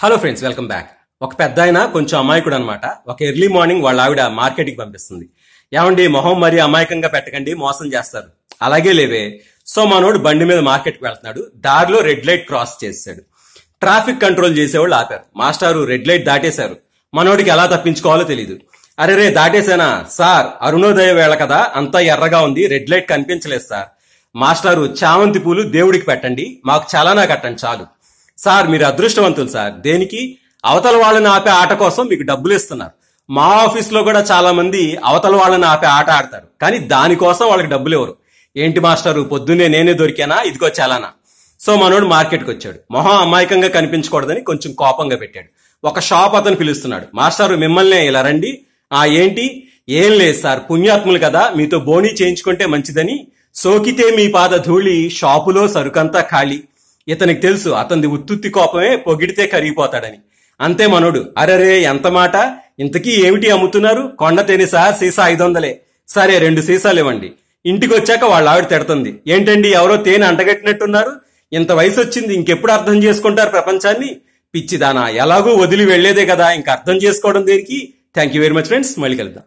Hello friends, welcome back. ఒక పెద్ద ఆయన కొంచెం అమాయకుడు అనమాట. ఒక ఎర్లీ మార్నింగ్ వాళ్ళ ఆవిడ మార్కెట్కి పంపిస్తుంది. ఏమండి, మొహం మరీ అమాయకంగా పెట్టకండి, మోసం చేస్తారు. అలాగే లేవే. సో మనోడు బండి మీద మార్కెట్కి వెళ్తున్నాడు. దారిలో రెడ్ లైట్ క్రాస్ చేశాడు. ట్రాఫిక్ కంట్రోల్ చేసేవాళ్ళు ఆపారు. మాస్టారు రెడ్ లైట్ దాటేశారు. మనోడికి ఎలా తప్పించుకోవాలో తెలియదు. అరే రే, దాటేశానా సార్? అరుణోదయ వేళ కదా, అంతా ఎర్రగా ఉంది, రెడ్ లైట్ కనిపించలేదు సార్. మాస్టారు, చామంతి పూలు దేవుడికి పెట్టండి, మాకు చలానా కట్టండి చాలు. సార్ మీరు అదృష్టవంతులు సార్. దేనికి? అవతల వాళ్ళని ఆపే ఆట కోసం మీకు డబ్బులు ఇస్తున్నారు. మా ఆఫీస్ లో కూడా చాలా మంది అవతల వాళ్ళని ఆపే ఆట ఆడతారు, కానీ దానికోసం వాళ్ళకి డబ్బులు ఇవ్వరు. ఏంటి మాస్టారు, పొద్దున్నే నేనే దొరికానా, ఇదిగో చలానా. సో మనోడు మార్కెట్కి వచ్చాడు. మొహం అమాయకంగా కనిపించకూడదని కొంచెం కోపంగా పెట్టాడు. ఒక షాప్ అతను పిలుస్తున్నాడు. మాస్టారు మిమ్మల్నే, ఇలా రండి. ఏంటి? ఏం లేదు సార్, పుణ్యాత్ములు కదా, మీతో బోనీ చేయించుకుంటే మంచిదని. సోకితే మీ పాద ధూళి, షాపులో సరుకంతా ఖాళీ. ఇతనికి తెలుసు అతనిది ఉత్తుత్తి కోపమే, పొగిడితే కరిగిపోతాడని. అంతే మనోడు, అరరే ఎంత మాట, ఇంతకీ ఏమిటి అమ్ముతున్నారు? కొండ తేనె సార్, సీసా 500. సరే 2 సీసాలు ఇవ్వండి. ఇంటికి వచ్చాక వాళ్ళ ఆవిడ తిడుతుంది. ఏంటండి, ఎవరో తేనె అంటగట్టినట్టున్నారు, ఇంత వయసు వచ్చింది, ఇంకెప్పుడు అర్థం చేసుకుంటారు ప్రపంచాన్ని? పిచ్చిదానా, ఎలాగూ వదిలి వెళ్లేదే కదా, ఇంక అర్థం చేసుకోవడం దేనికి? Thank you very much friends, మళ్ళీ కలుద్దాం.